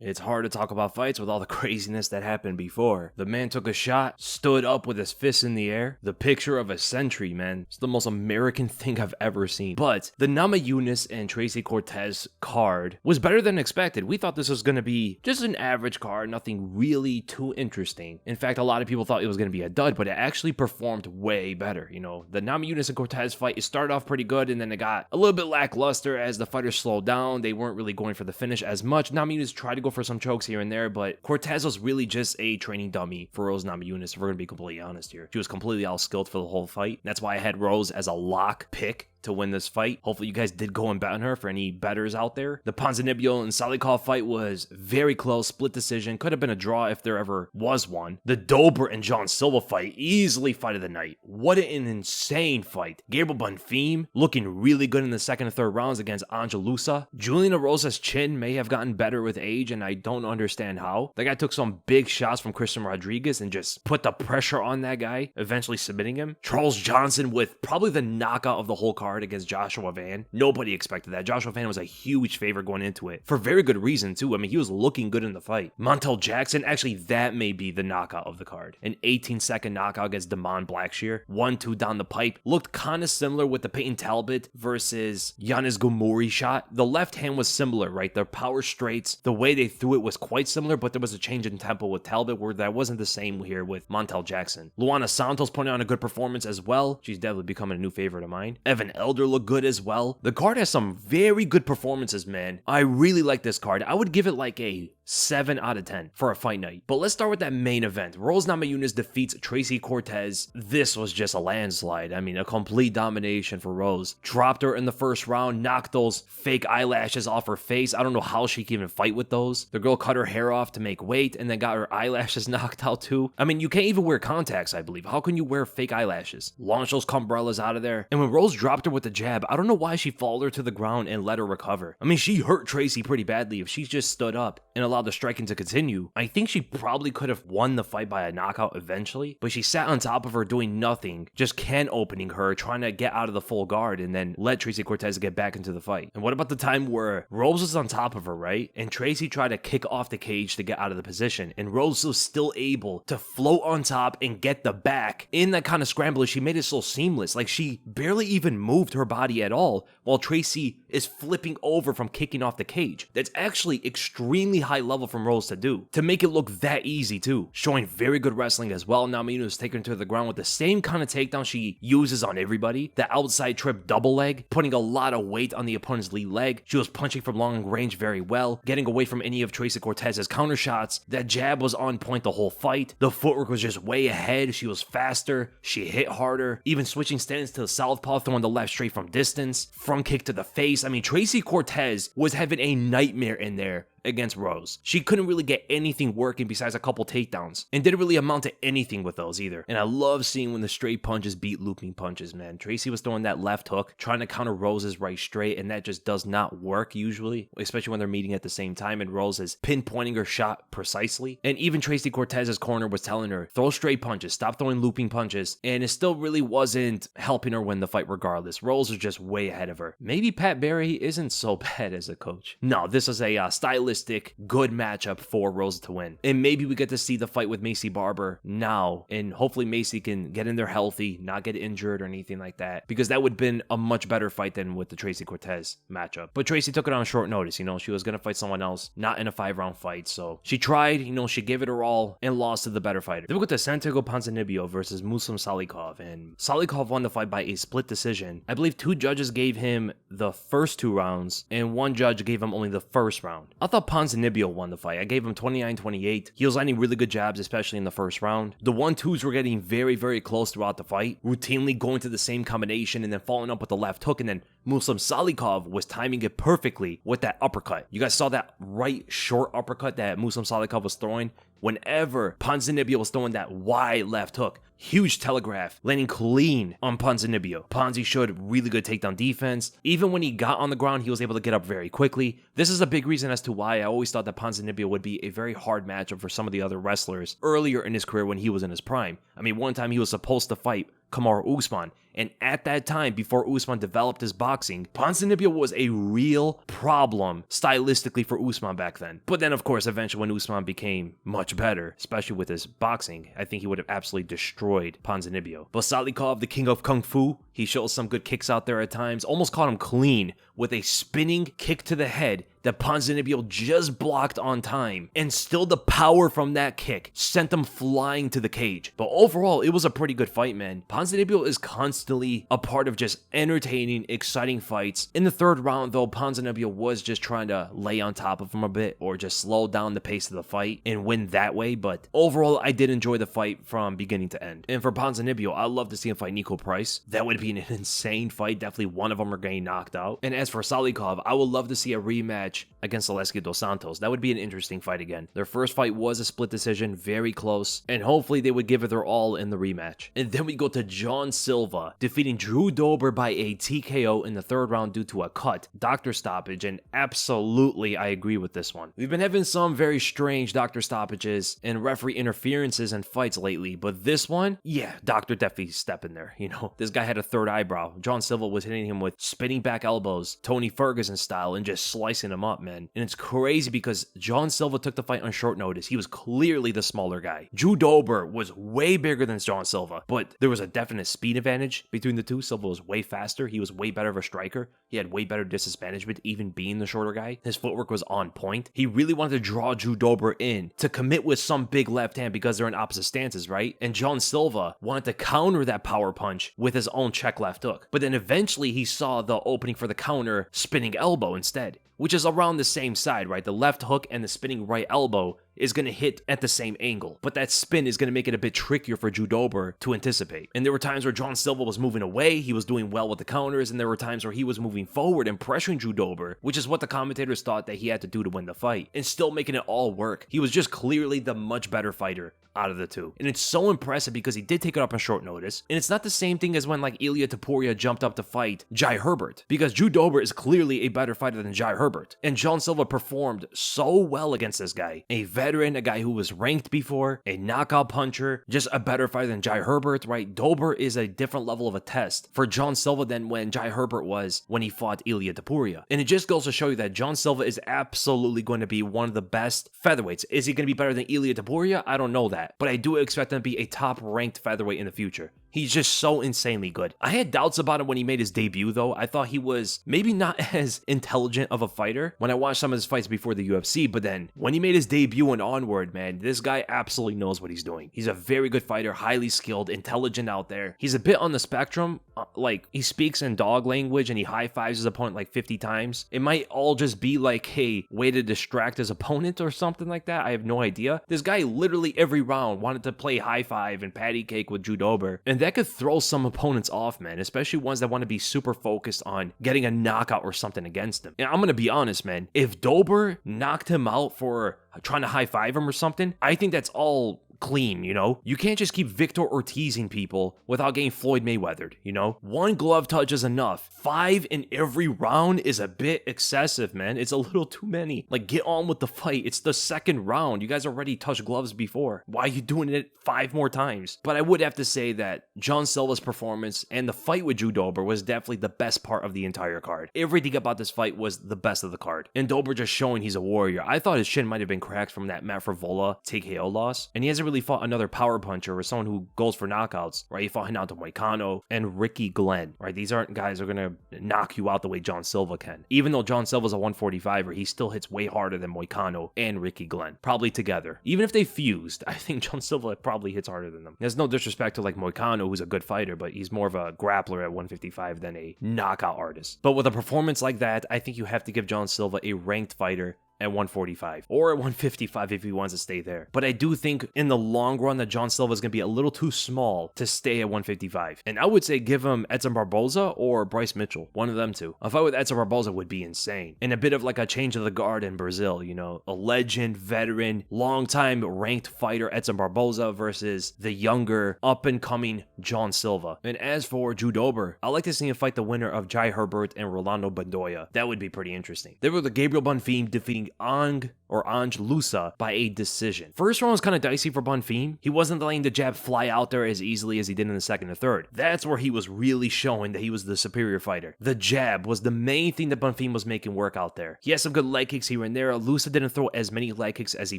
It's hard to talk about fights with all the craziness that happened before. The man took a shot, stood up with his fists in the air. The picture of a century, man. It's the most American thing I've ever seen. But the Namajunas and Tracy Cortez card was better than expected. We thought this was going to be just an average card, nothing really too interesting. In fact, a lot of people thought it was going to be a dud, but it actually performed way better. You know, the Namajunas and Cortez fight, it started off pretty good, and then it got a little bit lackluster as the fighters slowed down. They weren't really going for the finish as much. Namajunas tried to go for some chokes here and there, but Cortez was really just a training dummy for Rose Namajunas, if we're going to be completely honest here. She was completely out-skilled for the whole fight. That's why I had Rose as a lock pick to win this fight. Hopefully you guys did go and bet on her for any bettors out there. The Ponzinibbio and Salikhov fight was very close, split decision. Could have been a draw if there ever was one. The Dober and Silva fight, easily fight of the night. What an insane fight. Gabriel Bonfim looking really good in the second and third rounds against Ange Loosa. Julian Erosa's chin may have gotten better with age, and I don't understand how. The guy took some big shots from Christian Rodriguez and just put the pressure on that guy, eventually submitting him. Charles Johnson with probably the knockout of the whole card against Joshua Van. Nobody expected that. Joshua Van was a huge favorite going into it. For very good reason, too. I mean, he was looking good in the fight. Montel Jackson, actually, that may be the knockout of the card. An 18-second knockout against Damon Blackshear. 1-2 down the pipe. Looked kind of similar with the Peyton Talbot versus Yanis Gomuri shot. The left hand was similar, right? Their power straights, the way they threw it was quite similar, but there was a change in tempo with Talbot where that wasn't the same here with Montel Jackson. Luana Santos putting on a good performance as well. She's definitely becoming a new favorite of mine. Evan Elder looked good as well. The card has some very good performances, man. I really like this card. I would give it like a 7 out of 10 for a fight night. But let's start with that main event. Rose Namajunas defeats Tracy Cortez. This was just a landslide. I mean, a complete domination for Rose. Dropped her in the first round, knocked those fake eyelashes off her face. I don't know how she can even fight with those. The girl cut her hair off to make weight and then got her eyelashes knocked out too. I mean, you can't even wear contacts, I believe. How can you wear fake eyelashes? Launch those cumbrellas out of there. And when Rose dropped her with the jab, I don't know why she followed her to the ground and let her recover. I mean, she hurt Tracy pretty badly. If she just stood up and allowed the striking to continue, I think she probably could have won the fight by a knockout eventually, but she sat on top of her doing nothing, just can opening her, trying to get out of the full guard and then let Tracy Cortez get back into the fight. And what about the time where Rose was on top of her, right? And Tracy tried to kick off the cage to get out of the position, and Rose was still able to float on top and get the back in that kind of scramble. She made it so seamless, like she barely even moved her body at all while Tracy is flipping over from kicking off the cage. That's actually extremely high level from Rose to do, to make it look that easy too. Showing very good wrestling as well. Namajunas taking her to the ground with the same kind of takedown she uses on everybody. The outside trip double leg, putting a lot of weight on the opponent's lead leg. She was punching from long range very well, getting away from any of Tracy Cortez's counter shots. That jab was on point the whole fight. The footwork was just way ahead. She was faster. She hit harder. Even switching stance to the southpaw, throwing the left straight from distance. Front kick to the face. I mean, Tracy Cortez was having a nightmare in there against Rose. She couldn't really get anything working besides a couple takedowns, and didn't really amount to anything with those either. And I love seeing when the straight punches beat looping punches, man. Tracy was throwing that left hook, trying to counter Rose's right straight, and that just does not work usually, especially when they're meeting at the same time and Rose is pinpointing her shot precisely. And even Tracy Cortez's corner was telling her, throw straight punches, stop throwing looping punches, and it still really wasn't helping her win the fight regardless. Rose was just way ahead of her. Maybe Pat Barry isn't so bad as a coach. No, this is a stylistic good matchup for Rose to win. And maybe we get to see the fight with Macy Barber now, and hopefully Macy can get in there healthy, not get injured or anything like that, because that would have been a much better fight than with the Tracy Cortez matchup. But Tracy took it on short notice. You know, she was going to fight someone else, not in a 5-round fight, so she tried, you know, she gave it her all and lost to the better fighter. Then we got to Santiago Ponzinibbio versus Muslim Salikhov, and Salikhov won the fight by a split decision. I believe 2 judges gave him the first 2 rounds, and 1 judge gave him only the first round. I thought Ponzinibbio won the fight. I gave him 29-28. He was landing really good jabs, especially in the first round. The 1-2s were getting very, very close throughout the fight, routinely going to the same combination and then following up with the left hook, and then Muslim Salikhov was timing it perfectly with that uppercut. You guys saw that right short uppercut that Muslim Salikhov was throwing? Whenever Ponzinibbio was throwing that wide left hook, huge telegraph, landing clean on Ponzinibbio. Ponzi showed really good takedown defense. Even when he got on the ground, he was able to get up very quickly. This is a big reason as to why I always thought that Ponzinibbio would be a very hard matchup for some of the other wrestlers earlier in his career when he was in his prime. I mean, one time he was supposed to fight Kamaru Usman. And at that time, before Usman developed his boxing, Ponzinibbio was a real problem stylistically for Usman back then. But then, of course, eventually when Usman became much better, especially with his boxing, I think he would have absolutely destroyed Ponzinibbio. But Salikhov, the king of Kung Fu, he shows some good kicks out there at times. Almost caught him clean with a spinning kick to the head that Ponzinibbio just blocked on time. And still the power from that kick sent him flying to the cage. But overall, it was a pretty good fight, man. Ponzinibbio is constantly a part of just entertaining, exciting fights. In the third round, though, Ponzinibbio was just trying to lay on top of him a bit or just slow down the pace of the fight and win that way. But overall, I did enjoy the fight from beginning to end. And for Ponzinibbio, I'd love to see him fight Nico Price. That would be an insane fight. Definitely one of them are getting knocked out. And as for Salikhov, I would love to see a rematch against Alhassan dos Santos. That would be an interesting fight again. Their first fight was a split decision, very close, and hopefully they would give it their all in the rematch. And then we go to John Silva defeating Drew Dober by a TKO in the third round due to a cut, doctor stoppage, and absolutely I agree with this one. We've been having some very strange doctor stoppages and referee interferences in fights lately, but this one, yeah, doctor definitely stepping there. You know, this guy had a third eyebrow. John Silva was hitting him with spinning back elbows, Tony Ferguson style, and just slicing him up, man. And it's crazy because John Silva took the fight on short notice. He was clearly the smaller guy. Drew Dober was way bigger than John Silva, but there was a definite speed advantage between the two. Silva was way faster. He was way better of a striker. He had way better distance management, even being the shorter guy. His footwork was on point. He really wanted to draw Drew Dober in to commit with some big left hand because they're in opposite stances, right? And John Silva wanted to counter that power punch with his own check left hook. But then eventually he saw the opening for the counter spinning elbow instead, which is around the same side, right? The left hook and the spinning right elbow is going to hit at the same angle, but that spin is going to make it a bit trickier for Drew Dober to anticipate. And there were times where John Silva was moving away, he was doing well with the counters, and there were times where he was moving forward and pressuring Drew Dober, which is what the commentators thought that he had to do to win the fight, and still making it all work. He was just clearly the much better fighter out of the two. And it's so impressive because he did take it up on short notice, and it's not the same thing as when like Ilia Topuria jumped up to fight Jai Herbert, because Drew Dober is clearly a better fighter than Jai Herbert, and John Silva performed so well against this guy, a veteran, a guy who was ranked before, a knockout puncher, just a better fighter than Jai Herbert, right? Dober is a different level of a test for John Silva than when Jai Herbert was when he fought Ilia Topuria. And it just goes to show you that John Silva is absolutely going to be one of the best featherweights. Is he going to be better than Ilia Topuria? I don't know that, but I do expect him to be a top-ranked featherweight in the future. He's just so insanely good. I had doubts about him when he made his debut, though. I thought he was maybe not as intelligent of a fighter when I watched some of his fights before the UFC, but then when he made his debut and onward, man, this guy absolutely knows what he's doing. He's a very good fighter, highly skilled, intelligent out there. He's a bit on the spectrum, like he speaks in dog language and he high-fives his opponent like 50 times. It might all just be like a way to distract his opponent or something like that. I have no idea. This guy literally every round wanted to play high-five and patty cake with Drew Dober, and that could throw some opponents off, man, especially ones that want to be super focused on getting a knockout or something against him. And I'm gonna be honest, man, if Dober knocked him out for trying to high-five him or something, I think that's all clean, you know? You can't just keep Victor Ortizing people without getting Floyd Mayweathered, you know? One glove touch is enough. 5 in every round is a bit excessive, man. It's a little too many. Like, get on with the fight. It's the second round. You guys already touched gloves before. Why are you doing it 5 more times? But I would have to say that John Silva's performance and the fight with Drew Dober was definitely the best part of the entire card. Everything about this fight was the best of the card. And Dober just showing he's a warrior. I thought his shin might have been cracked from that Matt Frevola TKO loss, and he hasn't really fought another power puncher or someone who goes for knockouts, right? He fought Renato Moicano and Ricky Glenn, right? These aren't guys who are going to knock you out the way John Silva can. Even though John Silva's a 145er, he still hits way harder than Moicano and Ricky Glenn, probably together. Even if they fused, I think John Silva probably hits harder than them. There's no disrespect to like Moicano, who's a good fighter, but he's more of a grappler at 155 than a knockout artist. But with a performance like that, I think you have to give John Silva a ranked fighter at 145 or at 155 if he wants to stay there. But I do think in the long run that John Silva is going to be a little too small to stay at 155. And I would say give him Edson Barboza or Bryce Mitchell, one of them two. A fight with Edson Barboza would be insane. And a bit of like a change of the guard in Brazil, you know, a legend, veteran, long-time ranked fighter Edson Barboza versus the younger, up-and-coming John Silva. And as for Drew Dober, I'd like to see him fight the winner of Jai Herbert and Rolando Bedoya. That would be pretty interesting. There were the Gabriel Bonfim defeating defeating Ange Loosa by a decision. First round was kind of dicey for Bonfim. He wasn't letting the jab fly out there as easily as he did in the second and third. That's where he was really showing that he was the superior fighter. The jab was the main thing that Bonfim was making work out there. He had some good leg kicks here and there. Loosa didn't throw as many leg kicks as he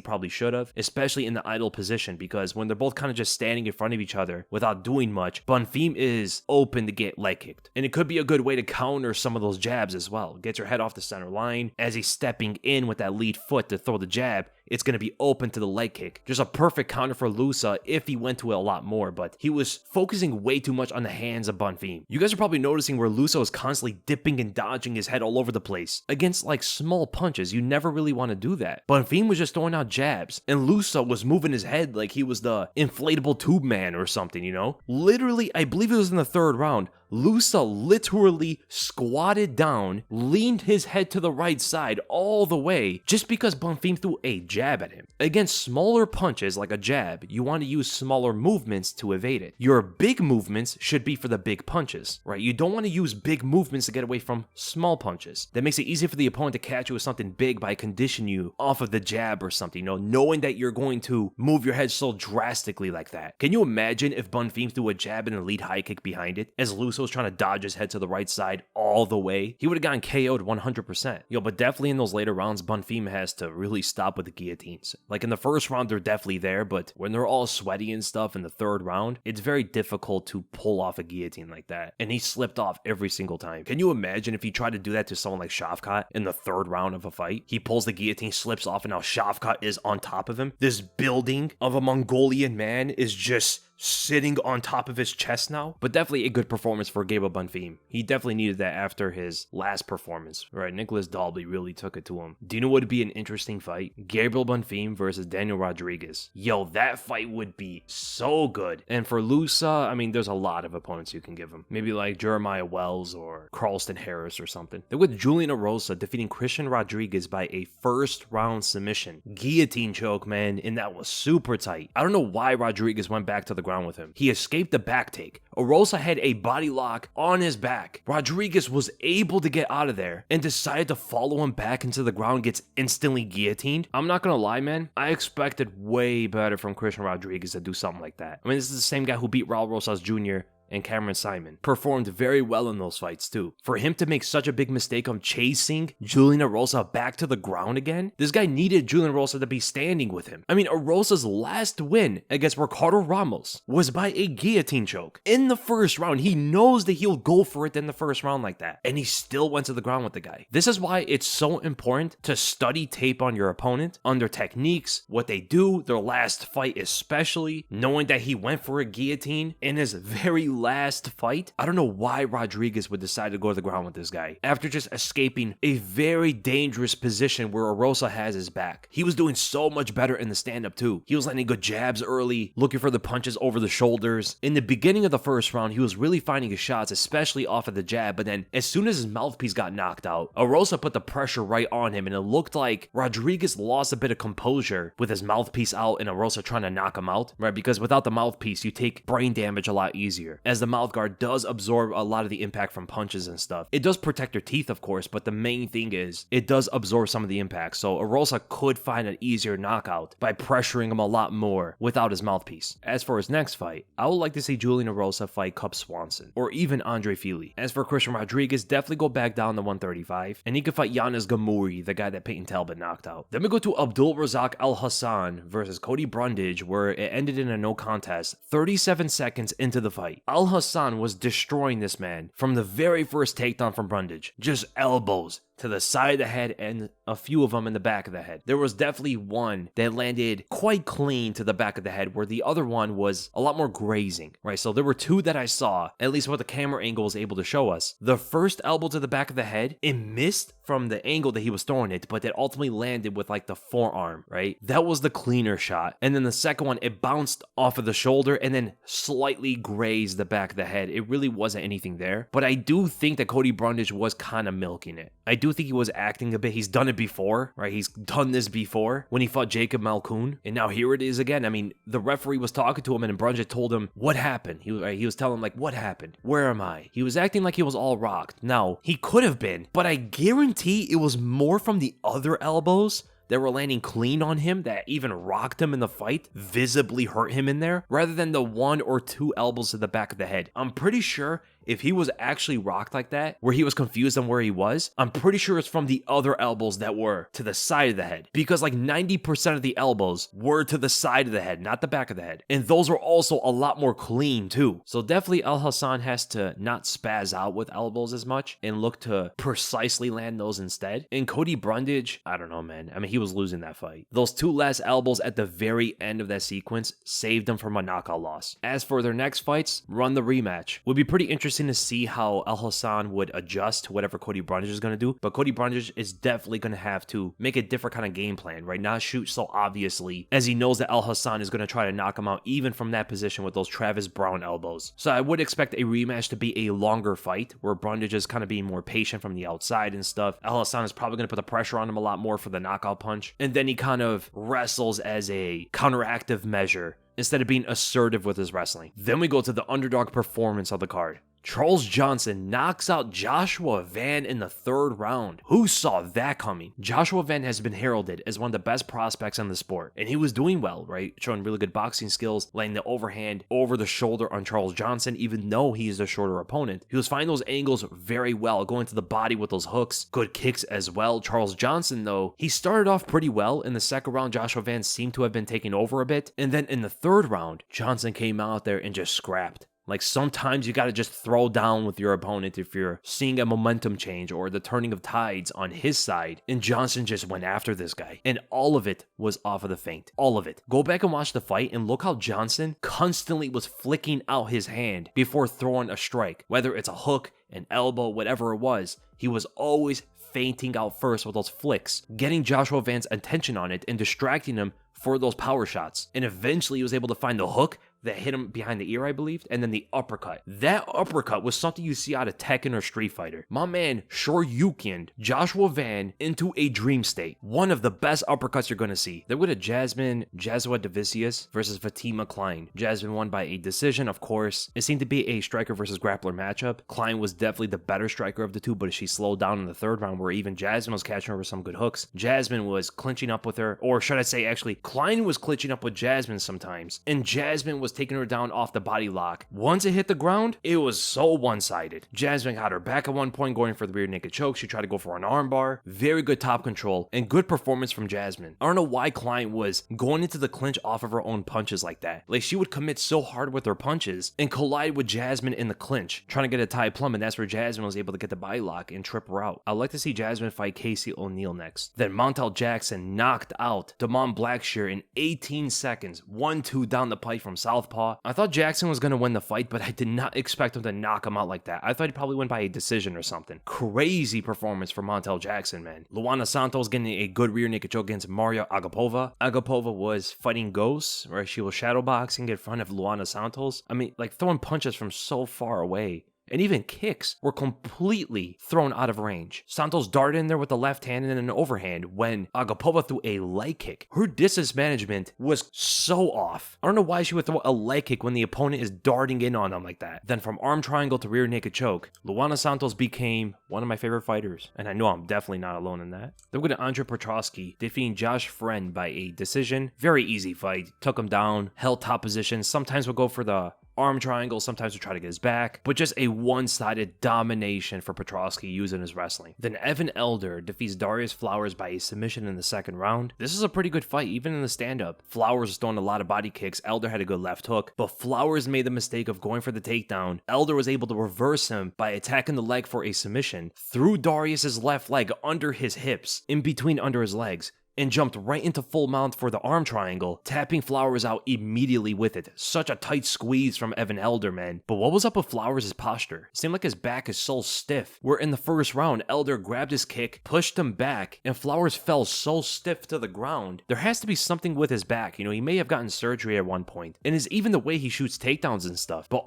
probably should have, especially in the idle position, because when they're both kind of just standing in front of each other without doing much, Bonfim is open to get leg kicked. And it could be a good way to counter some of those jabs as well. Get your head off the center line as he's stepping in with that lead foot to throw the jab. It's going to be open to the leg kick. Just a perfect counter for Loosa if he went to it a lot more, but he was focusing way too much on the hands of Bonfim. You guys are probably noticing where Loosa was constantly dipping and dodging his head all over the place. Against like small punches, you never really want to do that. Bonfim was just throwing out jabs, and Loosa was moving his head like he was the inflatable tube man or something, you know? Literally, I believe it was in the third round, Loosa literally squatted down, leaned his head to the right side all the way just because Bonfim threw a jab at him. Against smaller punches like a jab, you want to use smaller movements to evade it. Your big movements should be for the big punches, right? You don't want to use big movements to get away from small punches. That makes it easier for the opponent to catch you with something big by conditioning you off of the jab or something, you know, knowing that you're going to move your head so drastically like that. Can you imagine if Bonfim threw a jab and a lead high kick behind it as Loosa was trying to dodge his head to the right side all the way? He would have gotten KO'd 100%. But definitely in those later rounds, Bonfim has to really stop with the guillotines. Like in the first round, they're definitely there, but when they're all sweaty and stuff in the third round, it's very difficult to pull off a guillotine like that. And he slipped off every single time. Can you imagine if he tried to do that to someone like Shavkat in the third round of a fight? He pulls the guillotine, slips off, and now Shavkat is on top of him. This building of a Mongolian man is just sitting on top of his chest now. But definitely a good performance for Gabriel Bonfim. He definitely needed that after his last performance, right? Nicholas Dalby really took it to him. Do you know what would be an interesting fight? Gabriel Bonfim versus Daniel Rodriguez. That fight would be so good. And for Loosa, I mean, there's a lot of opponents you can give him. Maybe like Jeremiah Wells or Carlston Harris or something. Then with Julian Erosa defeating Christian Rodriguez by a first round submission. Guillotine choke, man, and that was super tight. I don't know why Rodriguez went back to the ground with him. He escaped the back take. Erosa had a body lock on his back. Rodriguez was able to get out of there and decided to follow him back into the ground, gets instantly guillotined. I'm not gonna lie, man. I expected way better from Christian Rodriguez to do something like that. I mean, this is the same guy who beat Raul Rosas Jr. and Cameron Simon. Performed very well in those fights too. For him to make such a big mistake on chasing Julian Erosa back to the ground again, this guy needed Julian Erosa to be standing with him. I mean, Erosa's last win against Ricardo Ramos was by a guillotine choke. In the first round, he knows that he'll go for it in the first round like that, and he still went to the ground with the guy. This is why it's so important to study tape on your opponent, on their techniques, what they do, their last fight especially, knowing that he went for a guillotine in his very last fight. I don't know why Rodriguez would decide to go to the ground with this guy after just escaping a very dangerous position where Erosa has his back. He was doing so much better in the stand-up too. He was landing good jabs early, looking for the punches over the shoulders. In the beginning of the first round, he was really finding his shots, especially off of the jab, but then as soon as his mouthpiece got knocked out, Erosa put the pressure right on him, and it looked like Rodriguez lost a bit of composure with his mouthpiece out and Erosa trying to knock him out, right? Because without the mouthpiece, you take brain damage a lot easier, as the mouth guard does absorb a lot of the impact from punches and stuff. It does protect your teeth, of course, but the main thing is it does absorb some of the impact. So Erosa could find an easier knockout by pressuring him a lot more without his mouthpiece. As for his next fight, I would like to see Julian Erosa fight Cub Swanson or even Andre Fili. As for Christian Rodriguez, definitely go back down to 135, and he could fight Giannis Gamouri, the guy that Peyton Talbot knocked out. Then we go to Abdul Razak Alhassan versus Cody Brundage, where it ended in a no contest 37 seconds into the fight. Alhassan was destroying this man from the very first takedown from Brundage. Just elbows to the side of the head and a few of them in the back of the head. There was definitely one that landed quite clean to the back of the head, where the other one was a lot more grazing, right? So there were two that I saw, at least what the camera angle was able to show us. The first elbow to the back of the head, it missed from the angle that he was throwing it, but it ultimately landed with like the forearm, right? That was the cleaner shot. And then the second one, it bounced off of the shoulder and then slightly grazed the back of the head. It really wasn't anything there, but I do think that Cody Brundage was kind of milking it. I do do think he was acting a bit. He's done it before, right? He's done this before when he fought Jacob Malkoun, and now here it is again. I mean, the referee was talking to him, and Brundage told him what happened. He was telling him, like, what happened? Where am I? He was acting like he was all rocked. Now, he could have been, but I guarantee it was more from the other elbows that were landing clean on him that even rocked him in the fight, visibly hurt him in there, rather than the 1 or 2 elbows to the back of the head. I'm pretty sure if he was actually rocked like that, where he was confused on where he was, I'm pretty sure it's from the other elbows that were to the side of the head. Because like 90% of the elbows were to the side of the head, not the back of the head. And those were also a lot more clean too. So definitely Alhassan has to not spaz out with elbows as much and look to precisely land those instead. And Cody Brundage, I don't know, man. I mean, he was losing that fight. Those 2 last elbows at the very end of that sequence saved him from a knockout loss. As for their next fights, run the rematch. Would be pretty interesting to see how Alhassan would adjust to whatever Cody Brundage is going to do, but Cody Brundage is definitely going to have to make a different kind of game plan, right? Not shoot so obviously, as he knows that Alhassan is going to try to knock him out even from that position with those Travis Brown elbows. So I would expect a rematch to be a longer fight, where Brundage is kind of being more patient from the outside and stuff. Alhassan is probably going to put the pressure on him a lot more for the knockout punch, and then he kind of wrestles as a counteractive measure instead of being assertive with his wrestling. Then we go to the underdog performance of the card. Charles Johnson knocks out Joshua Van in the 3rd round. Who saw that coming? Joshua Van has been heralded as one of the best prospects in the sport, and he was doing well, right? Showing really good boxing skills, laying the overhand over the shoulder on Charles Johnson, even though he is a shorter opponent. He was finding those angles very well, going to the body with those hooks, good kicks as well. Charles Johnson, though, he started off pretty well. In the 2nd round, Joshua Van seemed to have been taking over a bit, and then in the 3rd round, Johnson came out there and just scrapped. Like, sometimes you got to just throw down with your opponent if you're seeing a momentum change or the turning of tides on his side. And Johnson just went after this guy. And all of it was off of the feint. All of it. Go back and watch the fight and look how Johnson constantly was flicking out his hand before throwing a strike. Whether it's a hook, an elbow, whatever it was, he was always feinting out first with those flicks, getting Joshua Van's attention on it and distracting him for those power shots. And eventually he was able to find the hook that hit him behind the ear, I believe, and then the uppercut. That uppercut was something you see out of Tekken or Street Fighter. My man Shoryukened Joshua Van into a dream state. One of the best uppercuts you're going to see. Then we go to Jasmine Jasudavicius versus Fatima Kline. Jasmine won by a decision, of course. It seemed to be a striker versus grappler matchup. Kline was definitely the better striker of the two, but she slowed down in the 3rd round where even Jasmine was catching her with some good hooks. Jasmine was clinching up with her, or should I say actually, Kline was clinching up with Jasmine sometimes, and Jasmine was taking her down off the body lock. Once it hit the ground, it was so one-sided. Jasmine got her back at one point going for the rear naked choke. She tried to go for an armbar. Very good top control and good performance from Jasmine. I don't know why Kline was going into the clinch off of her own punches like that. Like, she would commit so hard with her punches and collide with Jasmine in the clinch, trying to get a tie plumb, and that's where Jasmine was able to get the body lock and trip her out. I'd like to see Jasmine fight Casey O'Neill next. Then Montel Jackson knocked out Damon Blackshear in 18 seconds. 1-2 down the pipe from southpaw. I thought Jackson was going to win the fight, but I did not expect him to knock him out like that. I thought he'd probably win by a decision or something. Crazy performance from Montel Jackson, man. Luana Santos getting a good rear naked choke against Mariya Agapova. Agapova was fighting ghosts, right? She was shadowboxing in front of Luana Santos. I mean, like, throwing punches from so far away. And even kicks were completely thrown out of range. Santos darted in there with the left hand and then an overhand when Agapova threw a leg kick. Her distance management was so off. I don't know why she would throw a leg kick when the opponent is darting in on them like that. Then from arm triangle to rear naked choke, Luana Santos became one of my favorite fighters. And I know I'm definitely not alone in that. Then we're going to Ange Petroski defeating Josh Fremd by a decision. Very easy fight. Took him down, held top position. Sometimes we'll go for the arm triangle, sometimes we'll try to get his back, but just a one-sided domination for Petroski using his wrestling. Then Evan Elder defeats Darrius Flowers by a submission in the 2nd round. This is a pretty good fight, even in the stand-up. Flowers was throwing a lot of body kicks, Elder had a good left hook, but Flowers made the mistake of going for the takedown. Elder was able to reverse him by attacking the leg for a submission, threw Darrius's left leg under his hips, in between under his legs, and jumped right into full mount for the arm triangle, tapping Flowers out immediately with it. Such a tight squeeze from Evan Elder, man. But what was up with Flowers' posture? It seemed like his back is so stiff. Where in the 1st round, Elder grabbed his kick, pushed him back, and Flowers fell so stiff to the ground. There has to be something with his back. You know, he may have gotten surgery at one point. And it's even the way he shoots takedowns and stuff. But